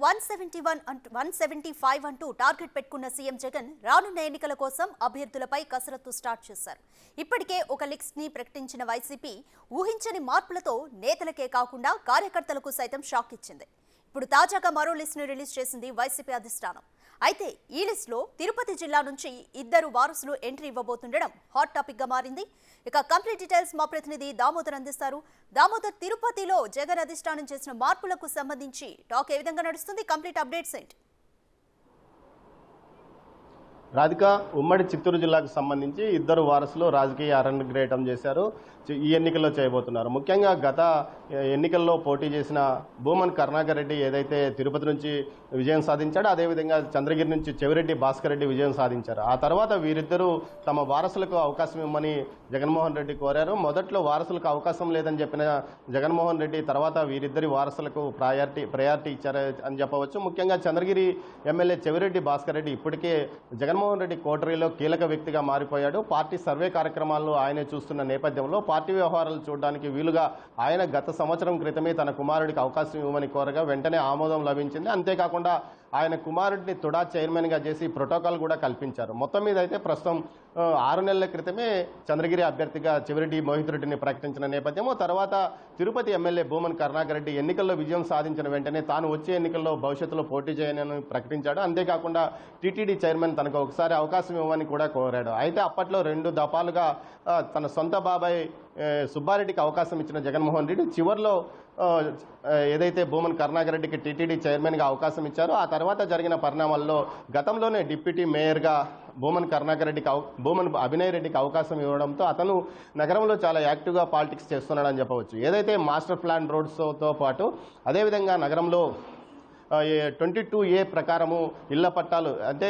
Mark 175 అంటూ target పెట్టుకున్న CM Jagan రానున్న ఎన్నికల కోసం అభ్యర్థులపై కసరత్తు స్టార్ట్ చేశారు. ఇప్పటికే ఒక లిస్ట్ ని ప్రకటించిన వైసీపీ ఊహించని మార్పులతో నేతలకే కాకుండా కార్యకర్తలకు సైతం షాక్ ఇచ్చింది. ఇప్పుడు తాజాగా మరో లిస్ట్ ని రిలీజ్ చేసింది వైసీపీ అధిష్టానం. అయితే ఈ లిస్ట్ లో తిరుపతి జిల్లా నుంచి 2 వారసులు ఎంట్రీ ఇవ్వబోతుండడం హాట్ టాపిక్ గా మారింది. ఇక కంప్లీట్ డీటెయిల్స్ మా ప్రతినిధి దామోదర్ అందిస్తారు. దామోదర్, తిరుపతిలో జగన్ అధిష్టానం చేసిన మార్పులకు సంబంధించి టాక్ ఏ విధంగా నడుస్తుంది? కంప్లీట్ అప్డేట్స్ ఏంటి? రాధిక, ఉమ్మడి చిత్తూరు జిల్లాకు సంబంధించి 2 వారసులు రాజకీయ అరంగేట్రం చేశారు. ఈ ఎన్నికల్లో చేయబోతున్నారు. ముఖ్యంగా గత ఎన్నికల్లో పోటీ చేసిన భూమన్ కరుణాకర్ రెడ్డి ఏదైతే తిరుపతి నుంచి విజయం సాధించాడో, అదేవిధంగా చంద్రగిరి నుంచి చెవిరెడ్డి భాస్కర్ రెడ్డి విజయం సాధించారు. ఆ తర్వాత వీరిద్దరూ తమ వారసులకు అవకాశం ఇవ్వమని జగన్మోహన్ రెడ్డి కోరారు. మొదట్లో వారసులకు అవకాశం లేదని చెప్పిన జగన్మోహన్ రెడ్డి తర్వాత వీరిద్దరి వారసులకు ప్రయారిటీ ఇచ్చారు అని చెప్పవచ్చు. ముఖ్యంగా చంద్రగిరి ఎమ్మెల్యే చెవిరెడ్డి భాస్కర్ రెడ్డి ఇప్పటికే జగన్మోహన్ రెడ్డి కోటరీలో కీలక వ్యక్తిగా మారిపోయాడు. పార్టీ సర్వే కార్యక్రమాల్లో ఆయనే చూస్తున్న నేపథ్యంలో పార్టీ వ్యవహారాలు చూడడానికి వీలుగా ఆయన గత సంవత్సరం క్రితమే తన కుమారుడికి అవకాశం ఇవ్వమని కోరగా వెంటనే ఆమోదం లభించింది. అంతేకాకుండా ఆయన కుమారుడిని తుడా చైర్మన్గా చేసి ప్రోటోకాల్ కూడా కల్పించారు. మొత్తం మీద అయితే ప్రస్తుతం 6 నెలల క్రితమే చంద్రగిరి అభ్యర్థిగా చెవిరెడ్డి మోహిత్ రెడ్డిని ప్రకటించిన నేపథ్యము, తర్వాత తిరుపతి ఎమ్మెల్యే భూమన్ కరుణాకర్ రెడ్డి ఎన్నికల్లో విజయం సాధించిన వెంటనే తాను వచ్చే ఎన్నికల్లో భవిష్యత్తులో పోటీ చేయనని ప్రకటించాడు. అంతేకాకుండా టీటీడీ చైర్మన్ తనకు ఒకసారి అవకాశం ఇవ్వమని కూడా కోరాడు. అయితే అప్పట్లో 2 దఫాలుగా తన సొంత బాబాయ్ సుబ్బారెడ్డికి అవకాశం ఇచ్చిన జగన్మోహన్ రెడ్డి చివరిలో ఏదైతే భూమన్ కరుణాకర్ రెడ్డికి టీటీడీ చైర్మన్గా అవకాశం ఇచ్చారో, ఆ తర్వాత జరిగిన పరిణామాల్లో గతంలోనే డిప్యూటీ మేయర్గా భూమన్ అభినయ్ రెడ్డికి అవకాశం ఇవ్వడంతో అతను నగరంలో చాలా యాక్టివ్గా పాలిటిక్స్ చేస్తున్నాడని చెప్పవచ్చు. ఏదైతే మాస్టర్ ప్లాన్ రోడ్స్తో పాటు అదేవిధంగా నగరంలో 22A ప్రకారము ఇళ్ల పట్టాలు, అంటే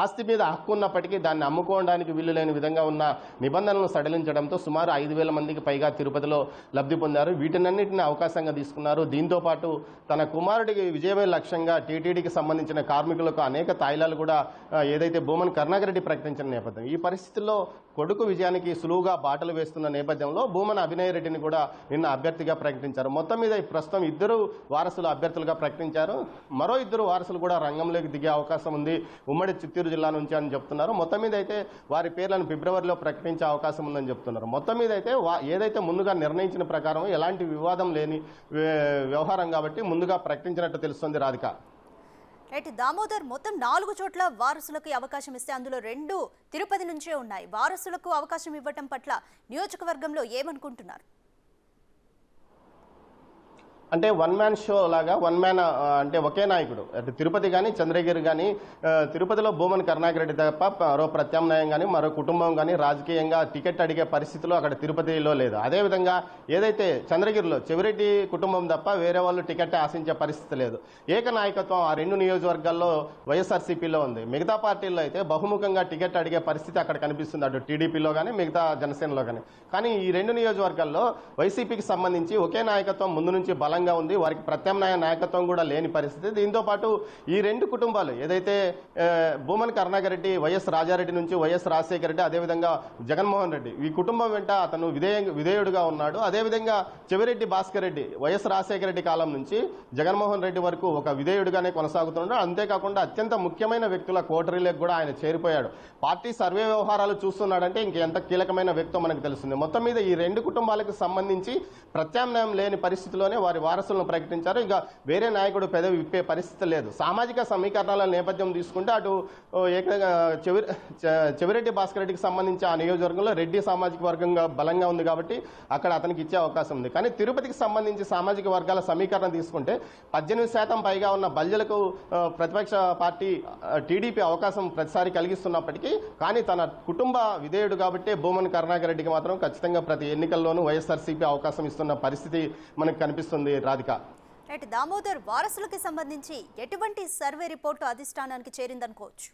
ఆస్తి మీద హక్కు ఉన్నప్పటికీ దాన్ని అమ్ముకోవడానికి వీలు లేని విధంగా ఉన్న నిబంధనలను సడలించడంతో సుమారు 5,000 మందికి పైగా తిరుపతిలో లబ్ధి పొందారు. వీటినన్నింటినీ అవకాశంగా తీసుకున్నారు. దీంతోపాటు తన కుమారుడికి విజయమే లక్ష్యంగా టీటీడీకి సంబంధించిన కార్మికులకు అనేక తాయిలాలు కూడా ఏదైతే భూమన్ కరుణాకర్ రెడ్డి ప్రకటించిన నేపథ్యం, ఈ పరిస్థితుల్లో కొడుకు విజయానికి సులువుగా బాటలు వేస్తున్న నేపథ్యంలో భూమన్ అభినయ్ రెడ్డిని కూడా నిన్న అభ్యర్థిగా ప్రకటించారు. మొత్తం మీద ప్రస్తుతం 2 వారసులు అభ్యర్థులుగా ప్రకటించారు. మరో 2 వారసులు కూడా రంగంలోకి దిగే అవకాశం ఉంది ఉమ్మడి చిత్తూరు జిల్లా నుంచి అని చెప్తున్నారు. మొత్తం మీద అయితే వారి పేర్లను ఫిబ్రవరిలో ప్రకటించే అవకాశం ఉందని చెప్తున్నారు. మొత్తం మీద అయితే ఏదైతే ముందుగా నిర్ణయించిన ప్రకారం ఎలాంటి వివాదం లేని వ్యవహారం కాబట్టి ముందుగా ప్రకటించినట్టు తెలుస్తుంది. రాధిక, రైట్ దామోదర్, మొత్తం 4 చోట్ల వారసులకు అవకాశం ఇస్తే అందులో 2 తిరుపతి నుంచే ఉన్నాయి. వారసులకు అవకాశం ఇవ్వటం పట్ల నియోజకవర్గంలో ఏమనుకుంటున్నారు? అంటే వన్ మ్యాన్ షో లాగా, అంటే ఒకే నాయకుడు, అంటే తిరుపతి కానీ చంద్రగిరి కానీ, తిరుపతిలో భూమన్ కరుణాకర్ రెడ్డి తప్ప మరో ప్రత్యామ్నాయం కానీ మరో కుటుంబం కానీ రాజకీయంగా టికెట్ అడిగే పరిస్థితులు అక్కడ తిరుపతిలో లేదు. అదేవిధంగా ఏదైతే చంద్రగిరిలో చెవిరెడ్డి కుటుంబం తప్ప వేరే వాళ్ళు టికెట్ ఆశించే పరిస్థితి లేదు. ఏకనాయకత్వం ఆ 2 నియోజకవర్గాల్లో వైఎస్ఆర్సీపీలో ఉంది. మిగతా పార్టీల్లో అయితే బహుముఖంగా టికెట్ అడిగే పరిస్థితి అక్కడ కనిపిస్తుంది, అటు టీడీపీలో కానీ మిగతా జనసేనలో కానీ. కానీ ఈ 2 నియోజకవర్గాల్లో వైసీపీకి సంబంధించి ఒకే నాయకత్వం ముందు నుంచి బలంగా ఉంది. వారికి ప్రత్యామ్నాయ నాయకత్వం కూడా లేని పరిస్థితి. దీంతో పాటు ఈ 2 కుటుంబాలు ఏదైతే భూమన్ కరుణాకర్ రెడ్డి వైఎస్ రాజారెడ్డి నుంచి వైఎస్ రాజశేఖర రెడ్డి, అదేవిధంగా జగన్మోహన్ రెడ్డి, ఈ కుటుంబం వెంట అతను విధేయుడుగా ఉన్నాడు. అదేవిధంగా చెవిరెడ్డి భాస్కర్ రెడ్డి వైఎస్ రాజశేఖర రెడ్డి కాలం నుంచి జగన్మోహన్ రెడ్డి వరకు ఒక విధేయుడుగానే కొనసాగుతున్నాడు. అంతేకాకుండా అత్యంత ముఖ్యమైన వ్యక్తుల కోటరీలకు కూడా ఆయన చేరిపోయాడు. పార్టీ సర్వే వ్యవహారాలు చూస్తున్నాడంటే ఇంకెంత కీలకమైన వ్యక్తో మనకు తెలుస్తుంది. మొత్తం మీద ఈ 2 కుటుంబాలకు సంబంధించి ప్రత్యామ్నాయం లేని పరిస్థితిలోనే వారి వారసులను ప్రకటించారు. ఇక వేరే నాయకుడు పెదవి విప్పే పరిస్థితి లేదు. సామాజిక సమీకరణాల నేపథ్యం తీసుకుంటే అటు చెవిరెడ్డి భాస్కర్ రెడ్డికి సంబంధించి ఆ నియోజకవర్గంలో రెడ్డి సామాజిక వర్గంగా బలంగా ఉంది కాబట్టి అక్కడ అతనికి ఇచ్చే అవకాశం ఉంది. కానీ తిరుపతికి సంబంధించి సామాజిక వర్గాల సమీకరణ తీసుకుంటే 18% పైగా ఉన్న బల్జలకు ప్రతిపక్ష పార్టీ టీడీపీ అవకాశం ప్రతిసారి కలిగిస్తున్నప్పటికీ కానీ తన కుటుంబ విధేయుడు కాబట్టి భూమన్ కరుణాకర్ రెడ్డికి మాత్రం ఖచ్చితంగా ప్రతి ఎన్నికల్లోనూ వైఎస్ఆర్సీపీ అవకాశం ఇస్తున్న పరిస్థితి మనకు కనిపిస్తుంది. రాధిక, రైట్ దామోదర్, వారసులకి సంబంధించి ఎటువంటి సర్వే రిపోర్టు అధిష్టానానికి చేరిందనుకోవచ్చు?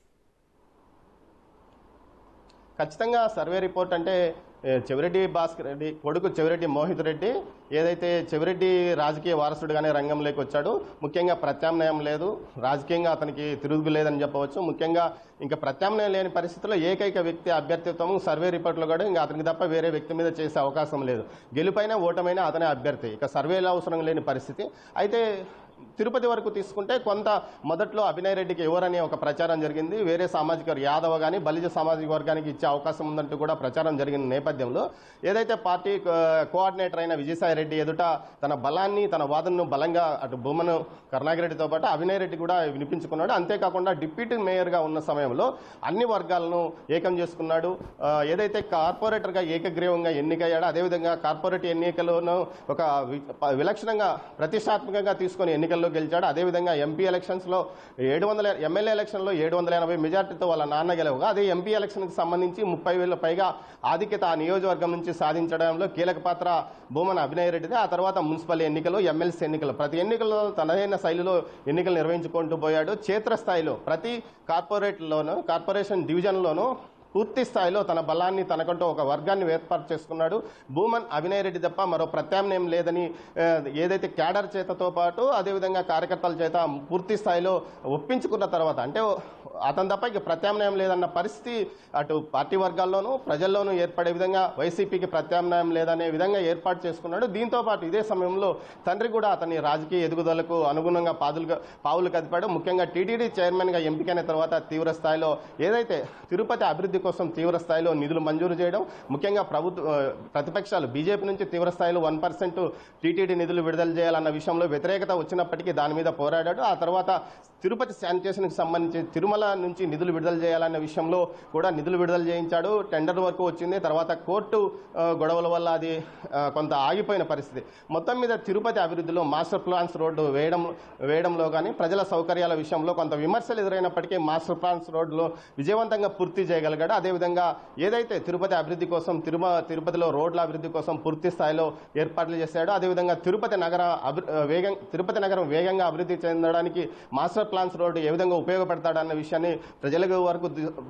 ఖచ్చితంగా సర్వే రిపోర్ట్ అంటే చెవిరెడ్డి భాస్కర్ రెడ్డి కొడుకు చెవిరెడ్డి మోహిత్ రెడ్డి ఏదైతే చెవిరెడ్డి రాజకీయ వారసుడుగానే రంగంలోకి వచ్చాడు. ముఖ్యంగా ప్రత్యామ్నాయం లేదు, రాజకీయంగా అతనికి తిరుగు లేదని చెప్పవచ్చు. ముఖ్యంగా ఇంకా ప్రత్యామ్నాయం లేని పరిస్థితుల్లో ఏకైక వ్యక్తి అభ్యర్థిత్వం సర్వే రిపోర్ట్లో కూడా ఇంకా అతనికి తప్ప వేరే వ్యక్తి మీద చేసే అవకాశం లేదు. గెలుపైనా ఓటమైనా అతనే అభ్యర్థి, ఇక సర్వేలో అవసరం లేని పరిస్థితి. అయితే తిరుపతి వరకు తీసుకుంటే కొంత మొదట్లో అభినయ్ రెడ్డికి ఎవరనే ఒక ప్రచారం జరిగింది. వేరే సామాజిక యాదవ కానీ బలిజ సామాజిక వర్గానికి ఇచ్చే అవకాశం ఉందంటూ కూడా ప్రచారం జరిగిన నేపథ్యంలో ఏదైతే పార్టీ కోఆర్డినేటర్ అయిన విజయసాయి రెడ్డి ఎదుట తన బలాన్ని తన వాదనను బలంగా అటు భూమన్ కరుణాకర్ రెడ్డితో పాటు అభినయ్ రెడ్డి కూడా వినిపించుకున్నాడు. అంతేకాకుండా డిప్యూటీ మేయర్గా ఉన్న సమయంలో అన్ని వర్గాలను ఏకం చేసుకున్నాడు. ఏదైతే కార్పొరేటర్గా ఏకగ్రీవంగా ఎన్నికయ్యాడో అదేవిధంగా కార్పొరేట్ ఎన్నికలను ఒక విలక్షణంగా ప్రతిష్టాత్మకంగా తీసుకొని ఎన్నికల్లో గెలిచాడు. అదేవిధంగా ఎంపీ ఎలక్షన్స్లో ఎమ్మెల్యే ఎలక్షన్లో 780 మెజార్టీతో వాళ్ళ నాన్న గెలవగా అదే ఎంపీ ఎలక్షన్కి సంబంధించి 30,000 పైగా ఆధిక్యత ఆ నియోజకవర్గం నుంచి సాధించడంలో కీలక పాత్ర భూమన్ అభినయ్ రెడ్డిది. ఆ తర్వాత మున్సిపల్ ఎన్నికలు, ఎమ్మెల్సీ ఎన్నికలు, ప్రతి ఎన్నికల్లో తనదైన శైలిలో ఎన్నికలు నిర్వహించుకుంటూ పోయాడు. క్షేత్రస్థాయిలో ప్రతి కార్పొరేషన్ డివిజన్లోనూ పూర్తి స్థాయిలో తన బలాన్ని తనకంటూ ఒక వర్గాన్ని ఏర్పాటు చేసుకున్నాడు. భూమన్ అభినయ్ రెడ్డి తప్ప మరో ప్రత్యామ్నాయం లేదని ఏదైతే క్యాడర్ చేతతో పాటు అదేవిధంగా కార్యకర్తల చేత పూర్తి స్థాయిలో ఒప్పించుకున్న తర్వాత అంటే అతని తప్ప ఇక ప్రత్యామ్నాయం లేదన్న పరిస్థితి అటు పార్టీ వర్గాల్లోనూ ప్రజల్లోనూ ఏర్పడే విధంగా వైసీపీకి ప్రత్యామ్నాయం లేదనే విధంగా ఏర్పాటు చేసుకున్నాడు. దీంతో పాటు ఇదే సమయంలో తండ్రి కూడా అతని రాజకీయ ఎదుగుదలకు అనుగుణంగా పావులు కదిపాడు. ముఖ్యంగా టీటీడీ చైర్మన్గా ఎంపికైన తర్వాత తీవ్ర స్థాయిలో ఏదైతే తిరుపతి అభివృద్ధి కోసం తీవ్ర స్థాయిలో నిధులు మంజూరు చేయడం, ముఖ్యంగా ప్రతిపక్షాలు బీజేపీ నుంచి తీవ్ర స్థాయిలో 1% టీటీడీ నిధులు విడుదల చేయాలన్న విషయంలో వ్యతిరేకత వచ్చినప్పటికీ దాని మీద పోరాడాడు. ఆ తర్వాత తిరుపతి శానిటేషన్కి సంబంధించి తిరుమల నుంచి నిధులు విడుదల చేయాలన్న విషయంలో కూడా నిధులు విడుదల చేయించాడు. టెండర్ వరకు వచ్చింది. తర్వాత కోర్టు గొడవల వల్ల అది కొంత ఆగిపోయిన పరిస్థితి. మొత్తం మీద తిరుపతి అభివృద్ధిలో మాస్టర్ ప్లాన్స్ రోడ్డు వేయడంలో కానీ ప్రజల సౌకర్యాల విషయంలో కొంత విమర్శలు ఎదురైనప్పటికీ మాస్టర్ ప్లాన్స్ రోడ్లు విజయవంతంగా పూర్తి చేయగలిగాడు. అదేవిధంగా ఏదైతే తిరుపతి అభివృద్ధి కోసం తిరుపతిలో రోడ్ల అభివృద్ధి కోసం పూర్తి స్థాయిలో ఏర్పాట్లు చేశాడో అదేవిధంగా తిరుపతి నగరం వేగంగా అభివృద్ధి చెందడానికి మాస్టర్ ప్లాన్స్ రోడ్డు ఏ విధంగా ఉపయోగపడతాడన్న విషయాన్ని ప్రజల వరకు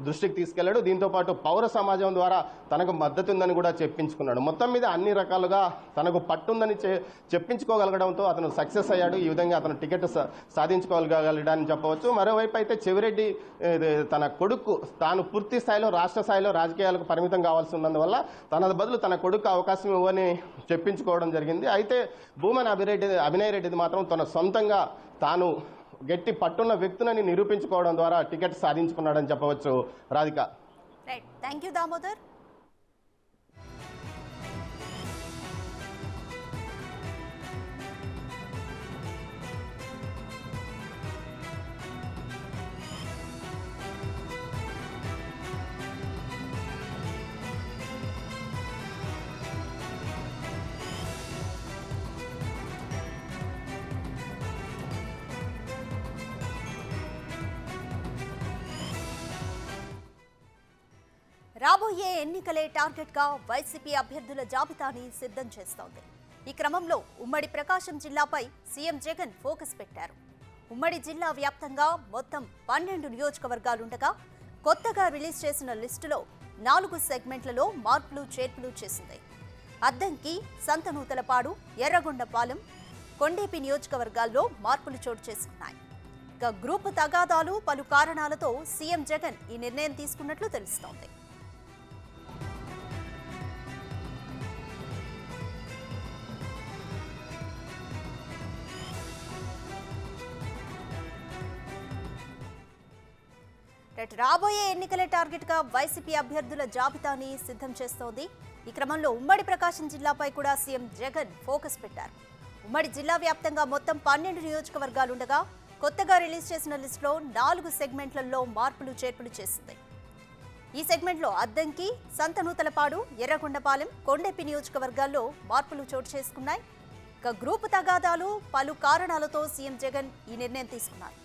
దృష్టికి తీసుకెళ్లాడు. దీంతో పాటు పౌర సమాజం ద్వారా తనకు మద్దతు ఉందని కూడా చెప్పించుకున్నాడు. మొత్తం మీద అన్ని రకాలుగా తనకు పట్టుందని చెప్పించుకోగలగడంతో అతను సక్సెస్ అయ్యాడు. ఈ విధంగా అతను టికెట్ సాధించుకోగలిగాడని చెప్పవచ్చు. మరోవైపు అయితే చెవిరెడ్డి తన కొడుకు తాను పూర్తి స్థాయిలో రాష్ట్ర స్థాయిలో రాజకీయాలకు పరిమితం కావాల్సి ఉన్నందువల్ల తన బదులు తన కొడుకు అవకాశం ఇవ్వని చెప్పించుకోవడం జరిగింది. అయితే భూమన్ అభినయ్ రెడ్డిది మాత్రం తన సొంతంగా తాను గట్టి పట్టున్న వ్యక్తులని నిరూపించుకోవడం ద్వారా టికెట్ సాధించుకున్నాడని చెప్పవచ్చు. Radhika. Right, thank you Damodar. రాబోయే ఎన్నికలే టార్గెట్గా వైసీపీ అభ్యర్థుల జాబితాని సిద్ధం చేస్తోంది. ఈ క్రమంలో ఉమ్మడి ప్రకాశం జిల్లాపై సీఎం జగన్ ఫోకస్ పెట్టారు. ఉమ్మడి జిల్లా వ్యాప్తంగా మొత్తం 12 నియోజకవర్గాలుండగా కొత్తగా రిలీజ్ చేసిన లిస్టులో 4 సెగ్మెంట్లలో మార్పులు చేర్పులు చేసింది. అద్దంకి, సంతనూతలపాడు, ఎర్రగొండపాలెం, కొండేపి నియోజకవర్గాల్లో మార్పులు చోటు చేసుకున్నాయి. ఇక గ్రూపు తగాదాలు పలు కారణాలతో సీఎం జగన్ ఈ నిర్ణయం తీసుకున్నట్లు తెలుస్తోంది. రాబోయే ఎన్నికలే టార్గెట్గా వైసీపీ అభ్యర్థుల జాబితాని సిద్ధం చేస్తోంది. ఈ క్రమంలో ఉమ్మడి ప్రకాశం జిల్లాపై కూడా సీఎం జగన్ ఫోకస్ పెట్టారు. ఉమ్మడి జిల్లా వ్యాప్తంగా మొత్తం 12 నియోజకవర్గాలుండగా కొత్తగా రిలీజ్ చేసిన లిస్టులో 4 సెగ్మెంట్లలో మార్పులు చేర్పులు చేసింది. ఈ సెగ్మెంట్లో అద్దంకి, సంతనూతలపాడు, ఎర్రగొండపాలెం, కొండెపి నియోజకవర్గాల్లో మార్పులు చోటు చేసుకున్నాయి. ఇక గ్రూపు తగాదాలు పలు కారణాలతో సీఎం జగన్ ఈ నిర్ణయం తీసుకున్నారు.